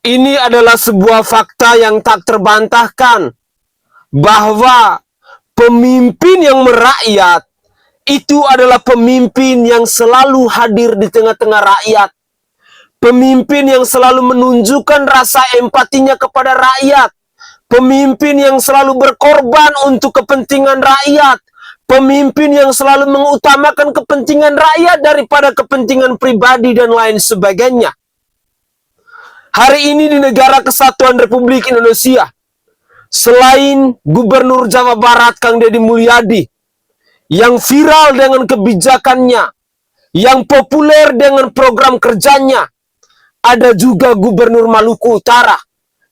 Ini adalah sebuah fakta yang tak terbantahkan bahwa pemimpin yang merakyat itu adalah pemimpin yang selalu hadir di tengah-tengah rakyat. Pemimpin yang selalu menunjukkan rasa empatinya kepada rakyat. Pemimpin yang selalu berkorban untuk kepentingan rakyat. Pemimpin yang selalu mengutamakan kepentingan rakyat daripada kepentingan pribadi dan lain sebagainya. Hari ini di Negara Kesatuan Republik Indonesia, selain Gubernur Jawa Barat Kang Deddy Mulyadi, yang viral dengan kebijakannya, yang populer dengan program kerjanya, ada juga Gubernur Maluku Utara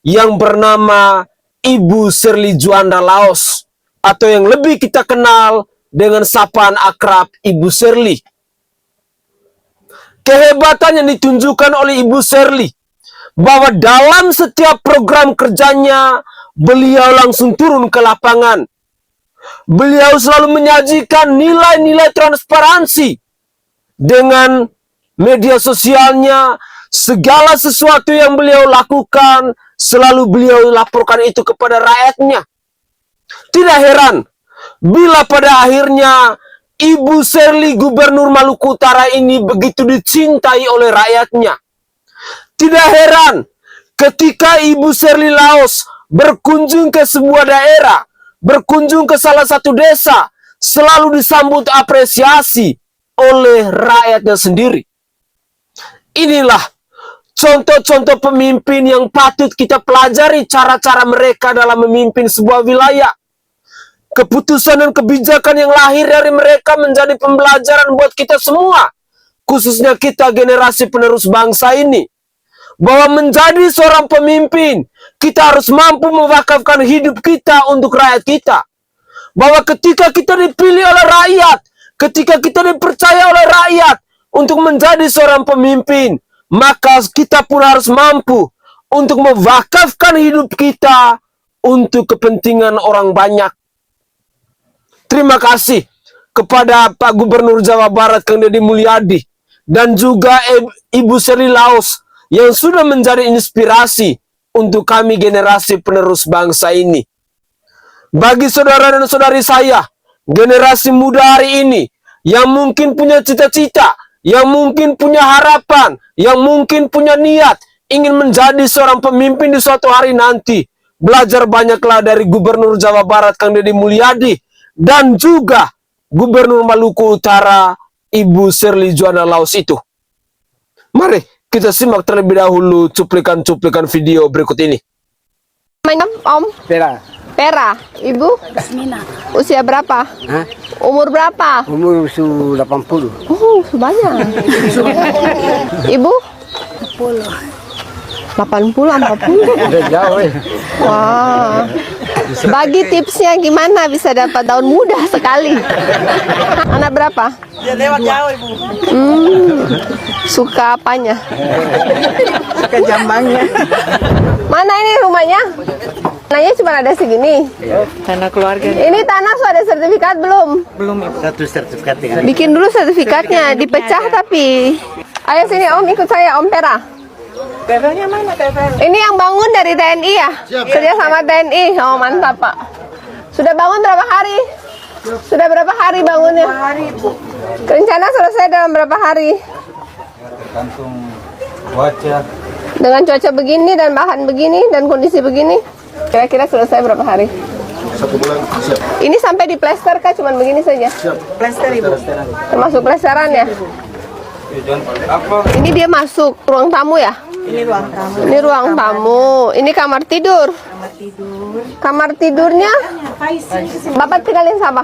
yang bernama Ibu Shirley Juanda Laos, atau yang lebih kita kenal dengan sapaan akrab Ibu Shirley. Kehebatan yang ditunjukkan oleh Ibu Shirley bahwa dalam setiap program kerjanya beliau langsung turun ke lapangan. Beliau selalu menyajikan nilai-nilai transparansi dengan media sosialnya. Segala sesuatu yang beliau lakukan selalu beliau laporkan itu kepada rakyatnya. Tidak heran bila pada akhirnya Ibu Shirley Gubernur Maluku Utara ini begitu dicintai oleh rakyatnya. Tidak heran ketika Ibu Shirley Laos berkunjung ke sebuah daerah, berkunjung ke salah satu desa, selalu disambut apresiasi oleh rakyatnya sendiri. Inilah contoh-contoh pemimpin yang patut kita pelajari cara-cara mereka dalam memimpin sebuah wilayah. Keputusan dan kebijakan yang lahir dari mereka menjadi pembelajaran buat kita semua, khususnya kita generasi penerus bangsa ini. Bahwa menjadi seorang pemimpin, kita harus mampu mewakafkan hidup kita untuk rakyat kita. Bahwa ketika kita dipilih oleh rakyat, ketika kita dipercaya oleh rakyat untuk menjadi seorang pemimpin, maka kita pun harus mampu untuk mewakafkan hidup kita untuk kepentingan orang banyak. Terima kasih kepada Pak Gubernur Jawa Barat Kang Deddy Mulyadi dan juga Ibu Shirley Laos yang sudah menjadi inspirasi untuk kami generasi penerus bangsa ini. Bagi saudara dan saudari saya, generasi muda hari ini, yang mungkin punya cita-cita, yang mungkin punya harapan, yang mungkin punya niat, ingin menjadi seorang pemimpin di suatu hari nanti, belajar banyaklah dari Gubernur Jawa Barat Kang Deddy Mulyadi, dan juga Gubernur Maluku Utara Ibu Shirley Juanda Laos itu. Mari kita simak terlebih dahulu cuplikan-cuplikan video berikut ini. Namanya Om? Pera. Pera. Ibu? Asmina. Usia berapa? Hah? Umur berapa? Umur 80. Banyak. Ibu? 10. 80, 40. Udah jauh Wah. Bagi tipsnya gimana bisa dapat daun muda sekali? Anak berapa? Ya lewat jauh Ibu. Suka apanya? Suka jambangnya. Mana ini rumahnya? Tanahnya cuma ada segini. Tanah keluarga. Ini tanah sudah ada sertifikat belum? Belum Ibu. Satu sertifikat ya. Bikin dulu sertifikatnya, dipecah tapi. Ayo sini Om, ikut saya Om Pera. Tevelnya mana tevel? Ini yang bangun dari TNI ya? Kerja sama TNI. Oh mantap Pak. Sudah bangun berapa hari? Sudah berapa hari bangunnya? 2 hari Ibu. Rencana selesai dalam berapa hari? Tergantung cuaca. Dengan cuaca begini dan bahan begini dan kondisi begini, kira-kira selesai berapa hari? 1 bulan siap. Ini sampai di plester kah? Cuman begini saja? Plester Ibu. Termasuk plesteran ya? Apa? Ini dia masuk ruang tamu ya? Ini ruang tamu. Ini ruang tamu. Ini kamar tidur. Kamar tidur. Kamar tidurnya, Bapak tinggalin siapa?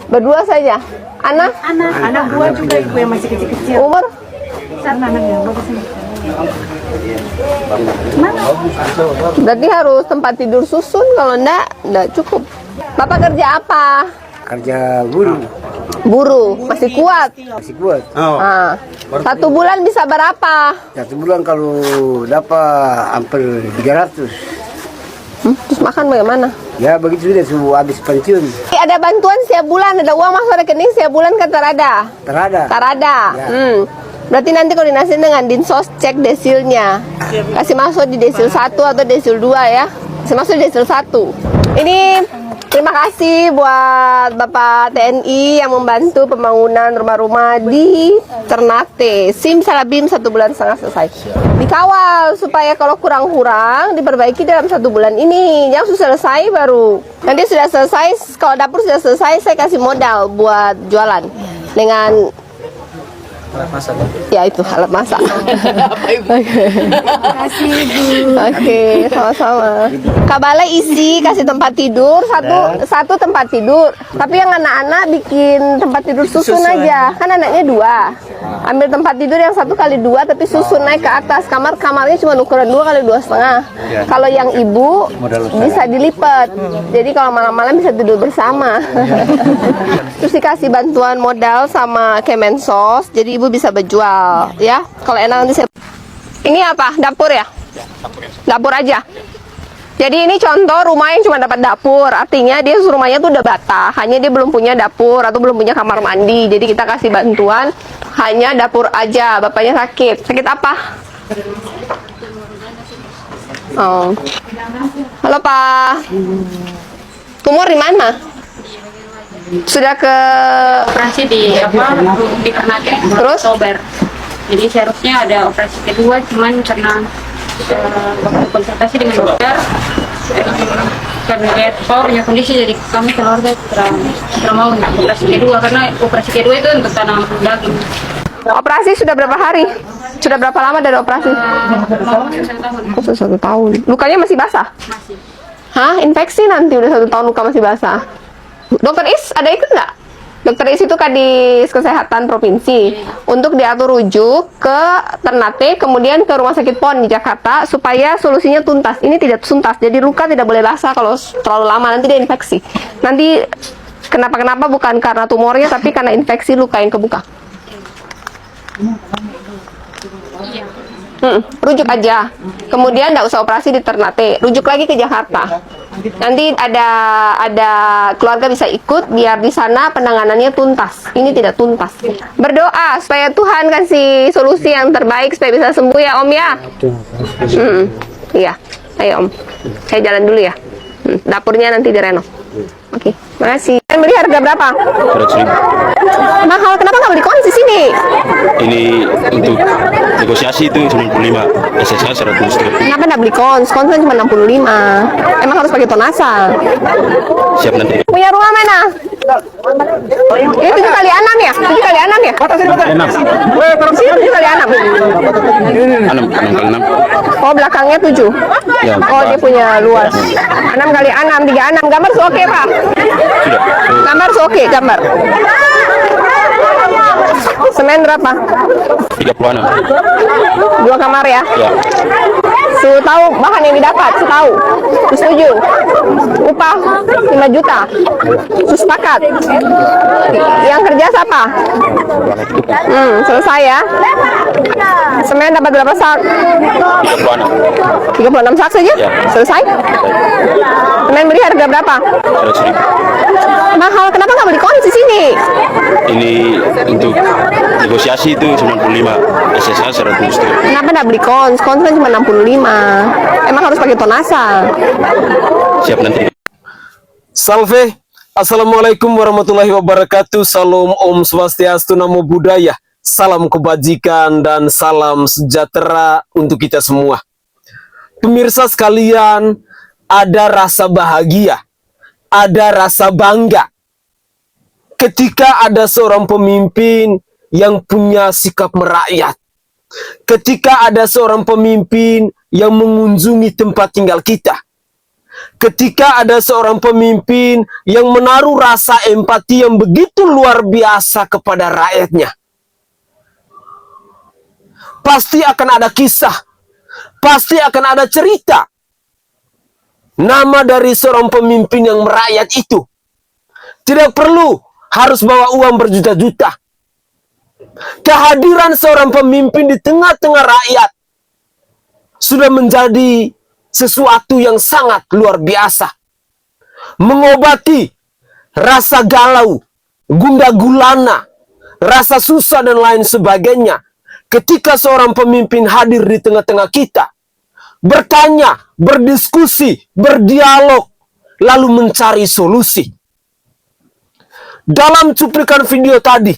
Berdua saja. Anak? Anak 2 juga Ibu yang masih kecil-kecil. Umur? Sana anaknya bagus ini. Berarti harus tempat tidur susun. Kalau enggak cukup. Bapak kerja apa? Kerja guru. Buruh. Masih kuat? Masih kuat. Nah, 1 bulan bisa berapa? 1 bulan kalau dapat hampir 300. Terus makan bagaimana? Ya begitu sudah habis pensiun. Ada bantuan setiap bulan, ada uang masuk rekening setiap bulan kan terada? Terada. Terada. Ya. Berarti nanti koordinasi dengan Dinsos, cek desilnya. Kasih masuk di desil 1 atau desil 2 ya. Kasih masuk di desil 1. Ini terima kasih buat Bapak TNI yang membantu pembangunan rumah-rumah di Ternate. Simsalabim 1,5 bulan selesai. Dikawal supaya kalau kurang-kurang diperbaiki dalam 1 bulan ini. Yang sudah selesai baru. Nanti sudah selesai, kalau dapur sudah selesai, saya kasih modal buat jualan dengan ya itu alat masak. Oke, sama-sama. Kabale isi kasih tempat tidur satu tempat tidur. Tapi yang anak-anak bikin tempat tidur susun aja. Kan anaknya 2. Ambil tempat tidur yang 1x2 tapi susun naik ke atas. Kamarnya cuma ukuran 2x2,5. Kalau yang ibu bisa dilipat. Jadi kalau malam-malam bisa tidur bersama. Terus dikasih bantuan modal sama Kemensos. Jadi ibu bisa berjual ya. Kalau enak nanti saya. Ini apa? Dapur ya? Dapur aja. Jadi ini contoh rumah yang cuma dapat dapur. Artinya dia rumahnya tuh udah bata, hanya dia belum punya dapur atau belum punya kamar mandi. Jadi kita kasih bantuan hanya dapur aja. Bapaknya sakit. Sakit apa? Oh. Halo Pak. Tumor di mana? Sudah ke operasi di Ternate terus Oktober. Jadi seharusnya ada operasi kedua, cuman karena waktu konsultasi dengan dokter karena lihat punya kondisi, jadi kami keluarga tidak mau untuk operasi kedua, karena operasi kedua itu untuk tanam daging. operasi sudah berapa hari? Sudah berapa lama dari operasi? Oh, sudah 1 tahun. Lukanya masih basah? Masih. Hah? Infeksi nanti udah 1 tahun luka masih basah. Dokter Is ada ikut nggak? Dokter Is itu Kadis Kesehatan Provinsi untuk diatur rujuk ke Ternate, kemudian ke Rumah Sakit PON di Jakarta supaya solusinya tuntas. Ini tidak tuntas, jadi luka tidak boleh basah kalau terlalu lama, nanti dia infeksi. Nanti kenapa-kenapa bukan karena tumornya, tapi karena infeksi luka yang kebuka. Rujuk aja. Kemudian nggak usah operasi di Ternate, rujuk lagi ke Jakarta. Nanti ada keluarga bisa ikut biar di sana penanganannya tuntas. Ini tidak tuntas. Berdoa supaya Tuhan kasih solusi yang terbaik supaya bisa sembuh ya Om ya. Iya, ayo Om. Saya jalan dulu ya. Dapurnya nanti direnov. Oke, makasih. Kalian beli harga berapa? 100.000. Mahal, kenapa nggak beli kons di sini? Ini untuk negosiasi itu 95, SSH 100. Kenapa nggak beli kons? Kons kan cuma 65. Emang harus pakai tonasa. Siap nanti. Punya rumah mana? Ini 7x6 ya? 7x6 ya? 6. Sini 7x6. 6 kali 6. Oh, belakangnya 7. Ya, Oh, dia punya luas. 6x6, 36. Gambar oke Pak? sudah. Gambar oke, gambar. Semen berapa? 36. 2 kamar ya? Ya. Su tahu bahan yang didapat, Su tahu. Su setuju. Upah 5 juta. Su sepakat. Yang kerja siapa? Selesai ya. Semen dapat berapa sak? 36. 36 sak saja? Ya. Selesai? Semen beli harga berapa? 100.000. Mahal, kenapa nggak beli kons di sini? Ini untuk negosiasi itu 95, SSH 100. Kenapa nggak beli kons? Kons kan cuma 65. Emang harus pakai tonasa. Siap nanti. Salve. Assalamualaikum warahmatullahi wabarakatuh. Salam Om Swastiastu, Namo Buddhaya. Salam kebajikan dan salam sejahtera untuk kita semua. Pemirsa sekalian, ada rasa bahagia, ada rasa bangga ketika ada seorang pemimpin yang punya sikap merakyat. Ketika ada seorang pemimpin yang mengunjungi tempat tinggal kita. Ketika ada seorang pemimpin yang menaruh rasa empati yang begitu luar biasa kepada rakyatnya. Pasti akan ada kisah, pasti akan ada cerita. Nama dari seorang pemimpin yang merakyat itu. Tidak perlu harus bawa uang berjuta-juta. Kehadiran seorang pemimpin di tengah-tengah rakyat sudah menjadi sesuatu yang sangat luar biasa. Mengobati rasa galau, gundah gulana, rasa susah dan lain sebagainya. ketika seorang pemimpin hadir di tengah-tengah kita, bertanya, berdiskusi, berdialog, lalu mencari solusi. Dalam cuplikan video tadi,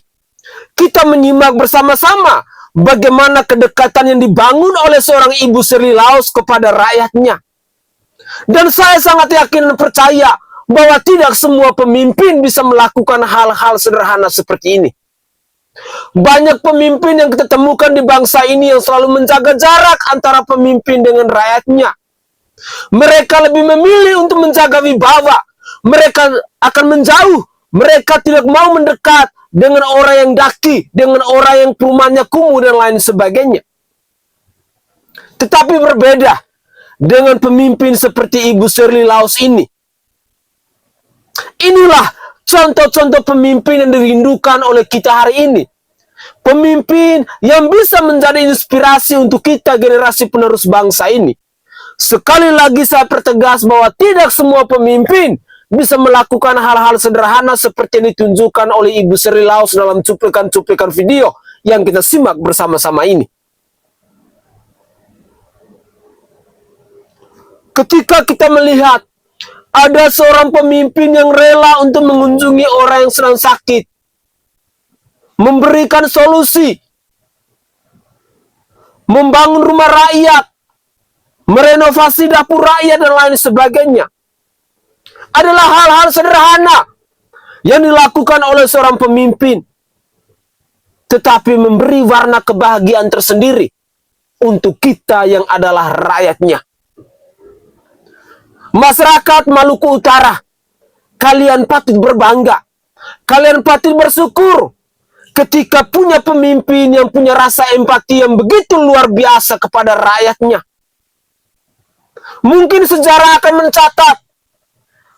kita menyimak bersama-sama bagaimana kedekatan yang dibangun oleh seorang Ibu Shirley Laos kepada rakyatnya. Dan saya sangat yakin dan percaya bahwa tidak semua pemimpin bisa melakukan hal-hal sederhana seperti ini. Banyak pemimpin yang kita temukan di bangsa ini yang selalu menjaga jarak antara pemimpin dengan rakyatnya. Mereka lebih memilih untuk menjaga wibawa. Mereka akan menjauh. Mereka tidak mau mendekat dengan orang yang daki, dengan orang yang perumahannya kumuh dan lain sebagainya. Tetapi berbeda dengan pemimpin seperti Ibu Shirley Laos ini. Inilah contoh-contoh pemimpin yang dirindukan oleh kita hari ini. Pemimpin yang bisa menjadi inspirasi untuk kita generasi penerus bangsa ini. Sekali lagi saya pertegas bahwa tidak semua pemimpin bisa melakukan hal-hal sederhana seperti yang ditunjukkan oleh Ibu Shirley Laos dalam cuplikan-cuplikan video yang kita simak bersama-sama ini. Ketika kita melihat ada seorang pemimpin yang rela untuk mengunjungi orang yang sedang sakit, memberikan solusi, membangun rumah rakyat, merenovasi dapur rakyat dan lain sebagainya, adalah hal-hal sederhana yang dilakukan oleh seorang pemimpin, tetapi memberi warna kebahagiaan tersendiri untuk kita yang adalah rakyatnya. Masyarakat Maluku Utara, kalian patut berbangga, kalian patut bersyukur ketika punya pemimpin yang punya rasa empati yang begitu luar biasa kepada rakyatnya. Mungkin sejarah akan mencatat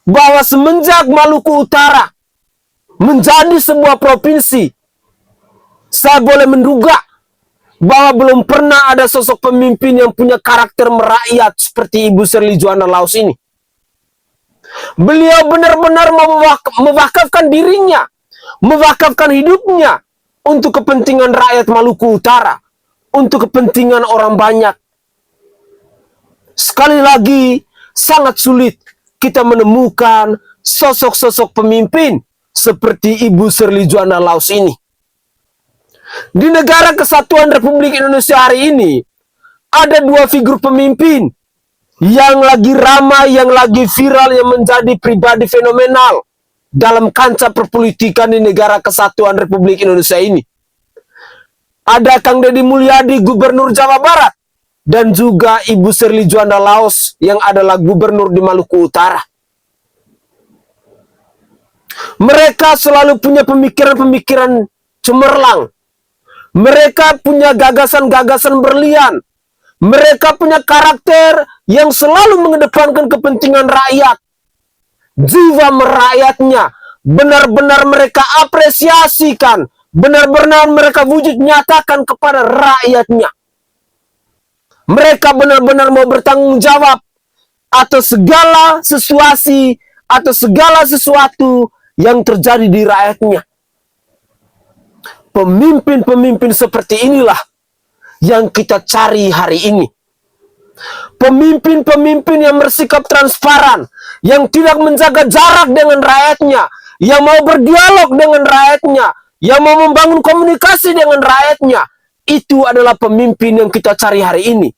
bahwa semenjak Maluku Utara menjadi sebuah provinsi, saya boleh menduga bahwa belum pernah ada sosok pemimpin yang punya karakter merakyat seperti Ibu Shirley Juanda Laos ini. Beliau benar-benar mewakafkan dirinya, mewakafkan hidupnya untuk kepentingan rakyat Maluku Utara, untuk kepentingan orang banyak. Sekali lagi, sangat sulit kita menemukan sosok-sosok pemimpin seperti Ibu Shirley Juanda Laos ini. Di negara kesatuan Republik Indonesia hari ini, ada dua figur pemimpin yang lagi ramai, yang lagi viral, yang menjadi pribadi fenomenal dalam kancah perpolitikan di negara kesatuan Republik Indonesia ini. Ada Kang Deddy Mulyadi, Gubernur Jawa Barat, dan juga Ibu Shirley Juanda Laos yang adalah Gubernur di Maluku Utara. Mereka selalu punya pemikiran-pemikiran cemerlang. Mereka punya gagasan-gagasan berlian. Mereka punya karakter yang selalu mengedepankan kepentingan rakyat. Jiwa merakyatnya benar-benar mereka apresiasikan, benar-benar mereka wujud nyatakan kepada rakyatnya. Mereka benar-benar mau bertanggung jawab atas segala sesuatu, atas segala sesuatu yang terjadi di rakyatnya. Pemimpin-pemimpin seperti inilah yang kita cari hari ini. Pemimpin-pemimpin yang bersikap transparan, yang tidak menjaga jarak dengan rakyatnya, yang mau berdialog dengan rakyatnya, yang mau membangun komunikasi dengan rakyatnya. Itu adalah pemimpin yang kita cari hari ini.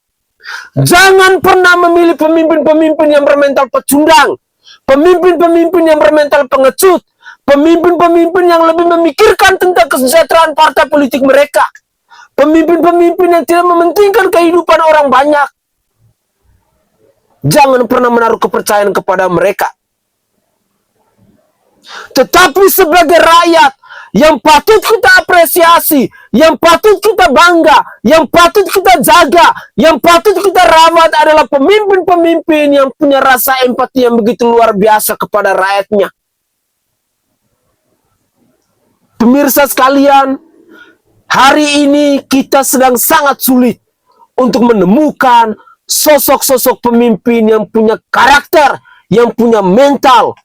Jangan pernah memilih pemimpin-pemimpin yang bermental pecundang, pemimpin-pemimpin yang bermental pengecut, pemimpin-pemimpin yang lebih memikirkan tentang kesejahteraan partai politik mereka, pemimpin-pemimpin yang tidak mementingkan kehidupan orang banyak. Jangan pernah menaruh kepercayaan kepada mereka. Tetapi sebagai rakyat yang patut kita apresiasi, yang patut kita bangga, yang patut kita jaga, yang patut kita rawat adalah pemimpin-pemimpin yang punya rasa empati yang begitu luar biasa kepada rakyatnya. Pemirsa sekalian, hari ini kita sedang sangat sulit untuk menemukan sosok-sosok pemimpin yang punya karakter, yang punya mental,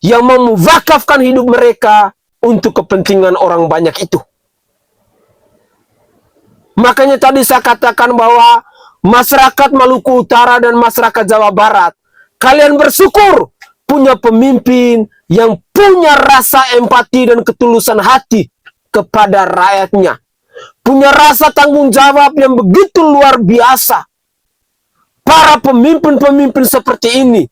yang mau mewakafkan hidup mereka untuk kepentingan orang banyak itu. Makanya tadi saya katakan bahwa masyarakat Maluku Utara dan masyarakat Jawa Barat, kalian bersyukur punya pemimpin yang punya rasa empati dan ketulusan hati kepada rakyatnya. Punya rasa tanggung jawab yang begitu luar biasa. Para pemimpin-pemimpin seperti ini,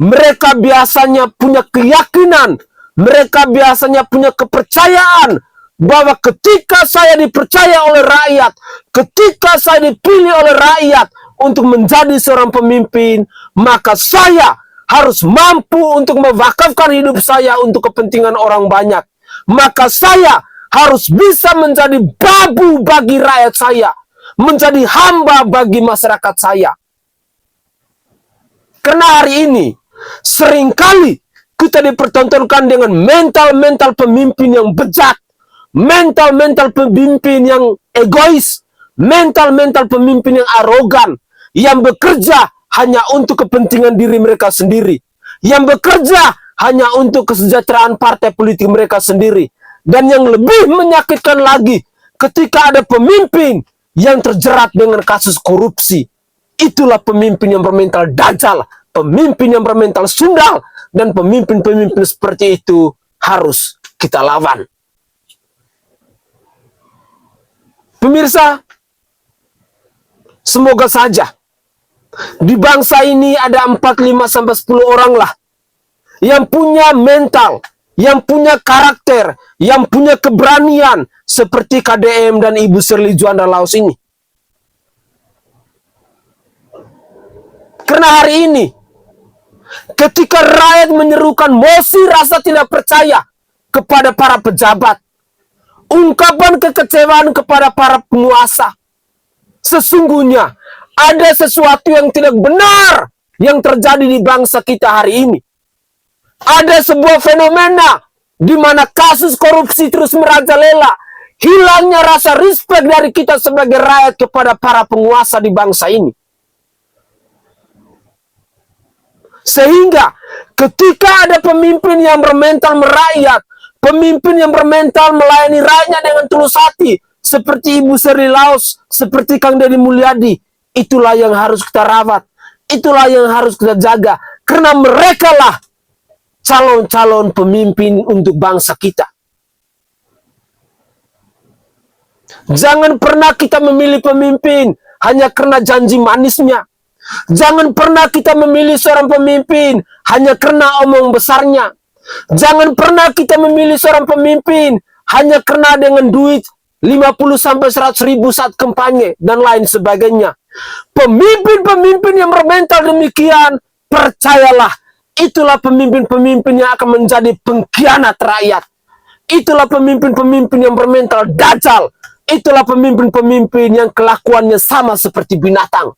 mereka biasanya punya keyakinan, mereka biasanya punya kepercayaan bahwa ketika saya dipercaya oleh rakyat, ketika saya dipilih oleh rakyat untuk menjadi seorang pemimpin, maka saya harus mampu untuk mewakafkan hidup saya untuk kepentingan orang banyak. Maka saya harus bisa menjadi babu bagi rakyat saya, menjadi hamba bagi masyarakat saya. Karena hari ini seringkali kita dipertontonkan dengan mental-mental pemimpin yang bejat, mental-mental pemimpin yang egois, mental-mental pemimpin yang arogan, yang bekerja hanya untuk kepentingan diri mereka sendiri, yang bekerja hanya untuk kesejahteraan partai politik mereka sendiri. Dan yang lebih menyakitkan lagi, ketika ada pemimpin yang terjerat dengan kasus korupsi, itulah pemimpin yang bermental dajjal, pemimpin yang bermental sundal, dan pemimpin-pemimpin seperti itu harus kita lawan. Pemirsa, semoga saja di bangsa ini ada 4, 5, sampai 10 orang lah yang punya mental, yang punya karakter, yang punya keberanian seperti KDM dan Ibu Shirley Juanda Laus ini. Karena hari ini, ketika rakyat menyerukan mosi rasa tidak percaya kepada para pejabat, ungkapan kekecewaan kepada para penguasa, sesungguhnya ada sesuatu yang tidak benar yang terjadi di bangsa kita hari ini. Ada sebuah fenomena di mana kasus korupsi terus merajalela, hilangnya rasa respect dari kita sebagai rakyat kepada para penguasa di bangsa ini. Sehingga ketika ada pemimpin yang bermental merakyat, pemimpin yang bermental melayani rakyatnya dengan tulus hati, seperti Ibu Shirley Laus, seperti Kang Deddy Mulyadi, itulah yang harus kita rawat, itulah yang harus kita jaga, karena mereka lah calon-calon pemimpin untuk bangsa kita. Jangan pernah kita memilih pemimpin hanya karena janji manisnya. Jangan pernah kita memilih seorang pemimpin hanya karena omong besarnya. Jangan pernah kita memilih seorang pemimpin hanya karena dengan duit 50-100 ribu saat kampanye dan lain sebagainya. Pemimpin-pemimpin yang bermental demikian, percayalah, itulah pemimpin-pemimpin yang akan menjadi pengkhianat rakyat. Itulah pemimpin-pemimpin yang bermental dajjal. Itulah pemimpin-pemimpin yang kelakuannya sama seperti binatang.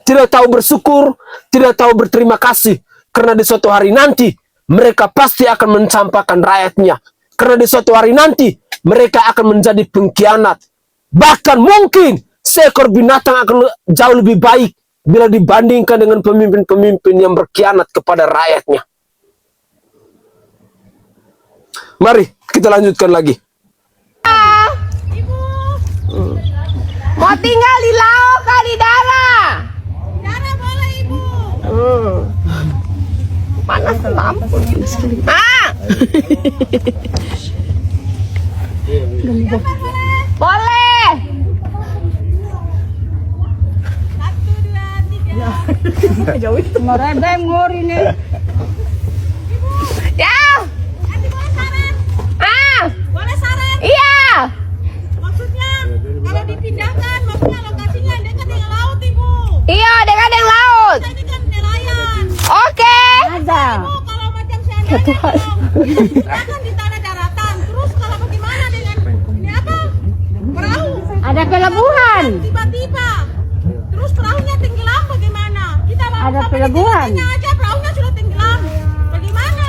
Tidak tahu bersyukur, tidak tahu berterima kasih. Karena di suatu hari nanti, mereka pasti akan mencampakkan rakyatnya. Karena di suatu hari nanti, mereka akan menjadi pengkhianat. Bahkan mungkin seekor binatang akan jauh lebih baik bila dibandingkan dengan pemimpin-pemimpin yang berkhianat kepada rakyatnya. Mari kita lanjutkan lagi. Mau tinggal di laut kah di darat? Darah boleh ibu. Panas ampun. Boleh. 1, 2, 3. Jauh itu. Merebeng ngor ini. Ya. Nanti boleh saran? Boleh saran? Iya. Maksudnya kalau dipindahkan, maksudnya lokasinya dekat dengan laut ibu. Iya, dekat dengan laut. Ini kan nelayan. Oke. Ibu kalau macam seandainya kan di tanah daratan. Terus kalau bagaimana dengan ini apa? Perahu. Ada pelabuhan. Tiba-tiba. Terus perahunya tenggelam bagaimana? Kita laut Ada sampai pelabuhan. di tengahnya aja perahunya sudah tenggelam. Bagaimana?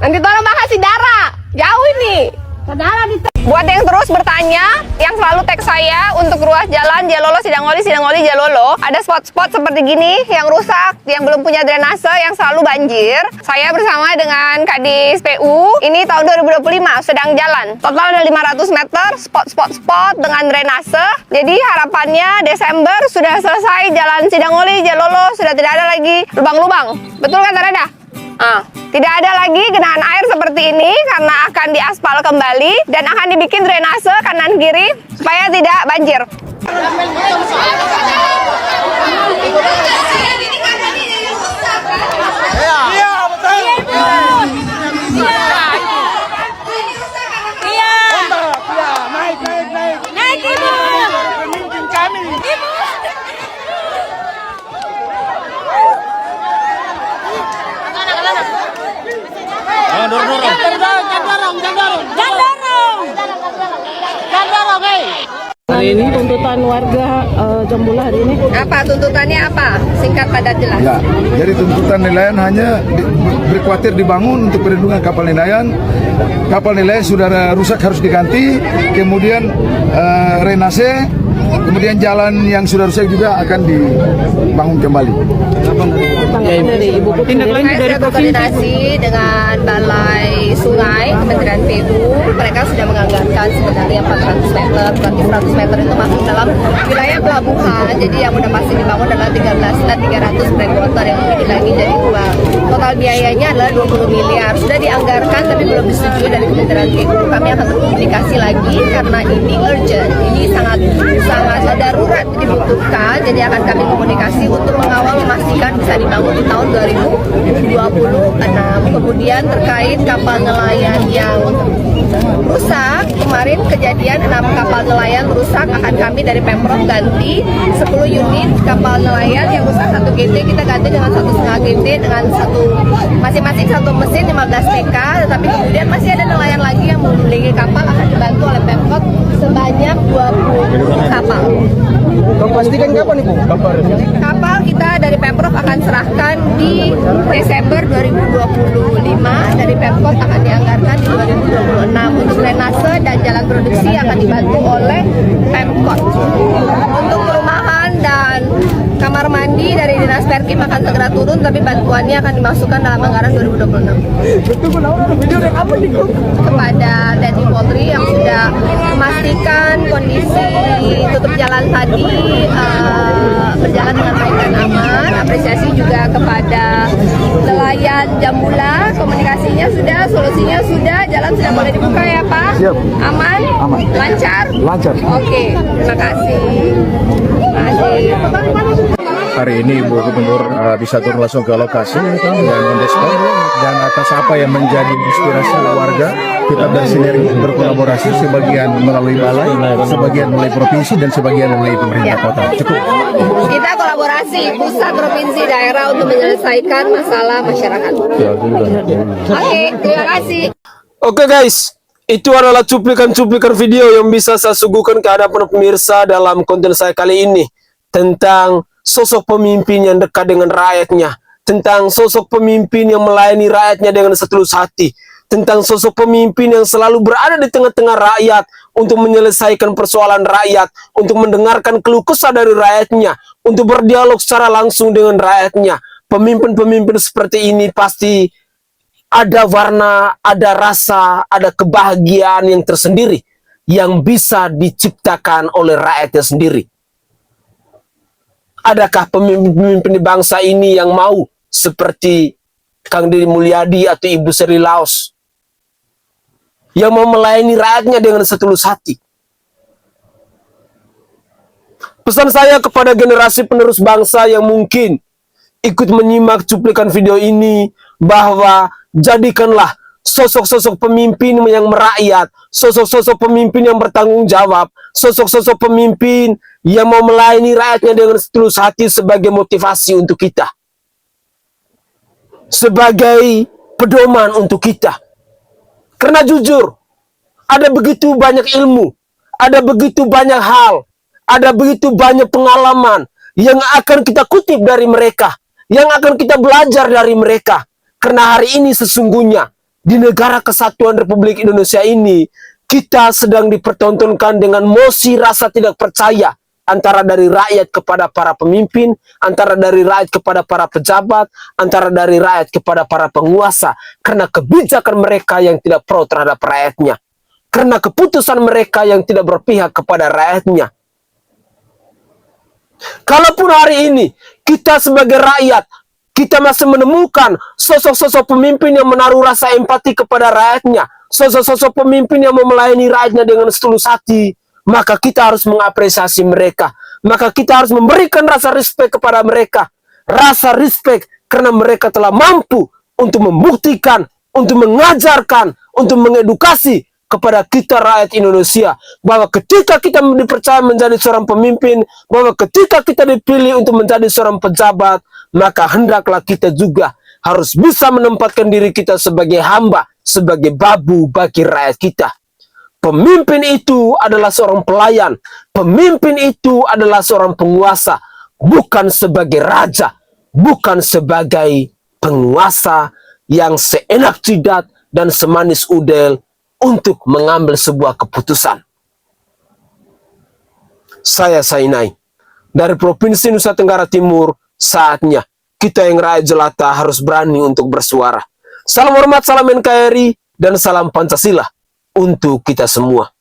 Nanti tolong makasih Dara. Jauh ini. Saudara di Buat yang terus bertanya, yang selalu tag saya untuk ruas jalan Jalolo Sidangoli Jalolo, ada spot-spot seperti gini yang rusak, yang belum punya drainase, yang selalu banjir. Saya bersama dengan Kadis PU, ini tahun 2025 sedang jalan. Total ada 500 meter spot dengan drainase. Jadi harapannya Desember sudah selesai jalan Sidangoli Jalolo, sudah tidak ada lagi lubang-lubang. Betul kata Reda? Tidak ada lagi genangan air seperti ini karena akan diaspal kembali dan akan dibikin drainase kanan kiri supaya tidak banjir. Hari ini tuntutan warga Jambula hari ini. Apa tuntutannya apa? Singkat padat jelas. Ya, jadi tuntutan nelayan hanya berkhawatir dibangun untuk perlindungan kapal nelayan. Kapal nelayan sudah rusak harus diganti, kemudian renase, kemudian jalan yang sudah rusak juga akan dibangun kembali. Dari Ibu Putri Saya sudah koordinasi dengan Balai Sungai Kementerian PU. Mereka sudah menganggarkan sebenarnya 400 meter, berarti 100 meter itu masuk dalam wilayah pelabuhan. Jadi yang udah pasti dibangun adalah 300 breakwater yang mungkin lagi jadi 2. Total biayanya adalah 20 miliar. Sudah dianggarkan tapi belum disetujui dari Kementerian PU. Kami akan berkomunikasi lagi karena ini urgent, ini sangat darurat dibutuhkan. Jadi akan kami komunikasi untuk mengawal memastikan bisa dibangun di tahun 2026. Kemudian terkait kapal nelayan yang rusak, kemarin kejadian 6 kapal nelayan rusak, akan kami dari Pemprov ganti 10 unit kapal nelayan yang rusak 1 GT, kita ganti dengan 1,5 GT dengan masing-masing 1 mesin 15 TK. Tetapi kemudian masih ada nelayan lagi yang memiliki kapal, akan dibantu oleh Pemprov sebanyak 20 kapal. Pastikan kapan Ibu? Kapal kita dari Pemprov akan serahkan di Desember 2025, dari Pemprov akan dianggarkan di 2026. Untuk drainase dan jalan produksi akan dibantu oleh Pemkot. Untuk perumahan dan kamar mandi dari Dinas Perkim akan segera turun, tapi bantuannya akan dimasukkan dalam anggaran 2026. Kepada TNI Polri yang sudah memastikan kondisi tutup jalan tadi berjalan dengan baik dan aman. Apresiasi juga kepada nelayan Jambula, komunikasinya sudah, solusinya sudah, jalan sudah boleh dibuka ya Pak? Siap. Aman? Lancar? Lancar. Oke, terima kasih. Hari ini Ibu Gubernur bisa turun langsung ke lokasi dan on the spot, dan atas apa yang menjadi inspirasi warga, kita bersinergi berkolaborasi, sebagian melalui balai, sebagian melalui provinsi, dan sebagian melalui pemerintah kota. Cukup. Kita kolaborasi pusat, provinsi, daerah untuk menyelesaikan masalah masyarakat. Oke, terima kasih. Oke guys, itu adalah cuplikan-cuplikan video yang bisa saya suguhkan ke hadapan pemirsa dalam konten saya kali ini, tentang sosok pemimpin yang dekat dengan rakyatnya, tentang sosok pemimpin yang melayani rakyatnya dengan setulus hati, tentang sosok pemimpin yang selalu berada di tengah-tengah rakyat untuk menyelesaikan persoalan rakyat, untuk mendengarkan keluh kesah dari rakyatnya, untuk berdialog secara langsung dengan rakyatnya. Pemimpin-pemimpin seperti ini pasti ada warna, ada rasa, ada kebahagiaan yang tersendiri yang bisa diciptakan oleh rakyatnya sendiri. Adakah pemimpin-pemimpin di bangsa ini yang mau seperti Kang Deddy Mulyadi atau Ibu Sri Laos, yang mau melayani rakyatnya dengan setulus hati? Pesan saya kepada generasi penerus bangsa yang mungkin ikut menyimak cuplikan video ini, bahwa jadikanlah sosok-sosok pemimpin yang merakyat, sosok-sosok pemimpin yang bertanggung jawab, sosok-sosok pemimpin yang mau melayani rakyatnya dengan setulus hati sebagai motivasi untuk kita, sebagai pedoman untuk kita. Karena jujur, ada begitu banyak ilmu, ada begitu banyak hal, ada begitu banyak pengalaman yang akan kita kutip dari mereka, yang akan kita belajar dari mereka. Karena hari ini sesungguhnya di negara kesatuan Republik Indonesia ini, kita sedang dipertontonkan dengan mosi rasa tidak percaya antara dari rakyat kepada para pemimpin, antara dari rakyat kepada para pejabat, antara dari rakyat kepada para penguasa, karena kebijakan mereka yang tidak pro terhadap rakyatnya, karena keputusan mereka yang tidak berpihak kepada rakyatnya. Kalaupun hari ini kita sebagai rakyat, kita masih menemukan sosok-sosok pemimpin yang menaruh rasa empati kepada rakyatnya, sosok-sosok pemimpin yang memelayani rakyatnya dengan setulus hati, maka kita harus mengapresiasi mereka. Maka kita harus memberikan rasa respek kepada mereka. Rasa respek karena mereka telah mampu untuk membuktikan, untuk mengajarkan, untuk mengedukasi kepada kita rakyat Indonesia, bahwa ketika kita dipercaya menjadi seorang pemimpin, bahwa ketika kita dipilih untuk menjadi seorang pejabat, maka hendaklah kita juga harus bisa menempatkan diri kita sebagai hamba, sebagai babu bagi rakyat kita. Pemimpin itu adalah seorang pelayan. Pemimpin itu adalah seorang penguasa. Bukan sebagai raja. Bukan sebagai penguasa yang seenak jidat dan semanis udel untuk mengambil sebuah keputusan. Saya Sainai dari Provinsi Nusa Tenggara Timur. Saatnya kita yang rakyat jelata harus berani untuk bersuara. Salam hormat, salam NKRI, dan salam Pancasila untuk kita semua.